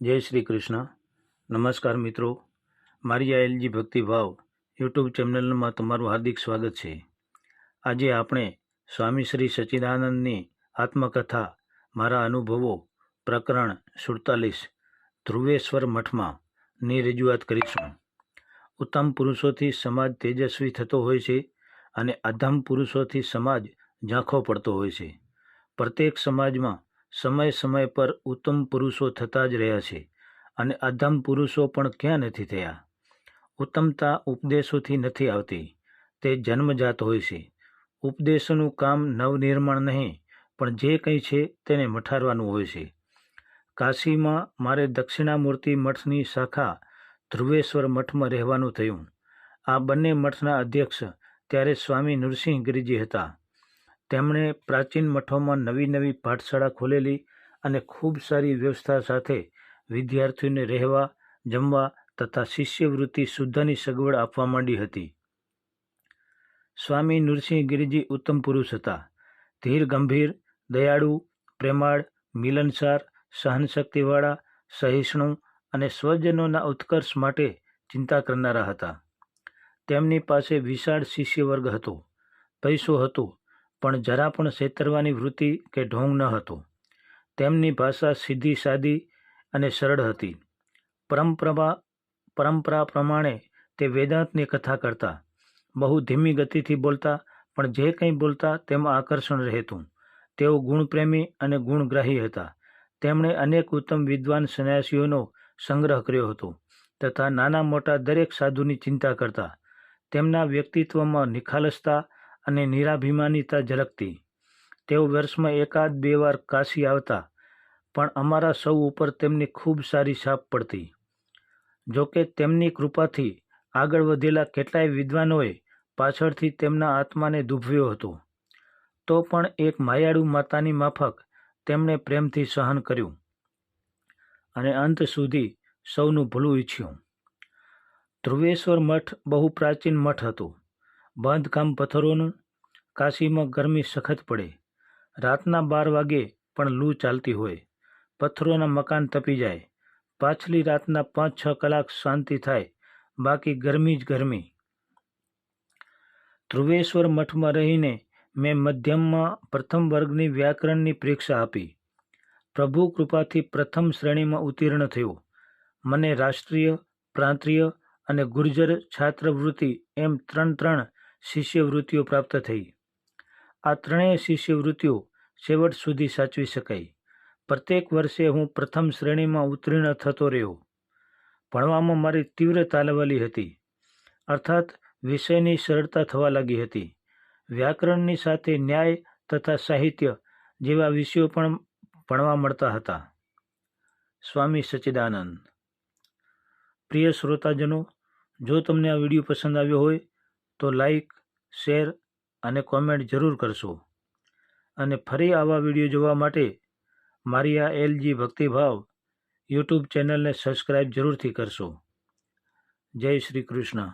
જય શ્રી કૃષ્ણ. નમસ્કાર મિત્રો, મારી આ એલજી ભક્તિભાવ યુટ્યુબ ચેનલમાં તમારું હાર્દિક સ્વાગત છે. આજે આપણે સ્વામી શ્રી સચ્ચિદાનંદની આત્મકથા મારા અનુભવો પ્રકરણ 47 ધ્રુવેશ્વર મઠમાં ની રજૂઆત કરીશું. ઉત્તમ પુરુષોથી સમાજ તેજસ્વી થતો હોય છે અને અધમ પુરુષોથી સમાજ ઝાંખો પડતો હોય છે. પ્રત્યેક સમાજમાં સમય સમય પર ઉત્તમ પુરુષો થતા જ રહ્યા છે અને અધમ પુરુષો પણ ક્યાં નથી થયા. ઉત્તમતા ઉપદેશોથી નથી આવતી, તે જન્મજાત હોય છે. ઉપદેશોનું કામ નવનિર્માણ નહીં, પણ જે કંઈ છે તેને મઠારવાનું હોય છે. કાશીમાં મારે દક્ષિણામૂર્તિ મઠની શાખા ધ્રુવેશ્વર મઠમાં રહેવાનું થયું. આ બંને મઠના અધ્યક્ષ ત્યારે સ્વામી નૃસિંહગિરિજી હતા. તેમણે પ્રાચીન મઠોમાં નવી નવી પાઠશાળા ખોલેલી અને ખૂબ સારી વ્યવસ્થા સાથે વિદ્યાર્થીઓને રહેવા, જમવા તથા શિષ્યવૃત્તિ શુદ્ધની સગવડ આપવા માંડી હતી. સ્વામી નૃસિંહગિરિજી ઉત્તમ પુરુષ હતા. ધીર ગંભીર, દયાળુ, પ્રેમાળ, મિલનસાર, સહનશક્તિવાળા, સહિષ્ણુ અને સ્વજનોના ઉત્કર્ષ માટે ચિંતા કરનારા હતા. તેમની પાસે વિશાળ શિષ્ય વર્ગ હતો. પૈસો હતો, પણ જરા પણ છેતરવાની વૃત્તિ કે ઢોંગ ન હતો. તેમની ભાષા સીધી સાદી અને સરળ હતી. પરંપરા પ્રમાણે તે વેદાંતની કથા કરતા. બહુ ધીમી ગતિથી બોલતા, પણ જે કંઈ બોલતા તેમાં આકર્ષણ રહેતું. તેઓ ગુણપ્રેમી અને ગુણગ્રાહી હતા. તેમણે અનેક ઉત્તમ વિદ્વાન સંન્યાસીઓનો સંગ્રહ કર્યો હતો તથા નાના મોટા દરેક સાધુની ચિંતા કરતા. તેમના વ્યક્તિત્વમાં નિખાલસતા અને નિરાભિમાનીતા ઝલકતી. તેઓ વર્ષમાં 1-2 વાર કાશી આવતા, પણ અમારા સૌ ઉપર તેમની ખૂબ સારી છાપ પડતી. જોકે તેમની કૃપાથી આગળ વધેલા કેટલાય વિદ્વાનોએ પાછળથી તેમના આત્માને દુભવ્યો હતો, તો પણ એક માયાળુ માતાની માફક તેમણે પ્રેમથી સહન કર્યું અને અંત સુધી સૌનું ભલું ઈચ્છ્યું. ધ્રુવેશ્વર મઠ બહુ પ્રાચીન મઠ હતો. બાંધકામ પથ્થરોનું. કાશીમાં ગરમી સખત પડે. રાતના 12 વાગે પણ લૂ ચાલતી હોય. પથ્થરોના મકાન તપી જાય. પાછલી રાતના 5-6 કલાક શાંતિ થાય, બાકી ગરમી જ ગરમી. ધ્રુવેશ્વર મઠમાં રહીને મેં મધ્યમમાં પ્રથમ વર્ગની વ્યાકરણની પરીક્ષા આપી. પ્રભુ કૃપાથી પ્રથમ શ્રેણીમાં ઉત્તીર્ણ થયો. મને રાષ્ટ્રીય, પ્રાંતીય અને ગુર્જર છાત્રવૃત્તિ એમ 3 શિષ્યવૃત્તિઓ પ્રાપ્ત થઈ. આ ત્રણેય શિષ્યવૃત્તિઓ છેવટ સુધી સાચવી શકાઈ. પ્રત્યેક વર્ષે હું પ્રથમ શ્રેણીમાં ઉત્તીર્ણ થતો રહ્યો. ભણવામાં મારી તીવ્ર તાલવાલી હતી, અર્થાત વિષયની સરળતા થવા લાગી હતી. વ્યાકરણની સાથે ન્યાય તથા સાહિત્ય જેવા વિષયો પણ ભણવા મળતા હતા. સ્વામી સચ્ચિદાનંદ. પ્રિય શ્રોતાજનો, જો તમને આ વિડીયો પસંદ આવ્યો હોય તો લાઈક, શેર અને કોમેન્ટ જરૂર કરશો. અને ફરી આવા વિડીયો જોવા માટે મારી આ એલજી ભક્તિભાવ યુટ્યુબ ચેનલને સબસ્ક્રાઈબ જરૂરથી કરશો. જય શ્રી કૃષ્ણ.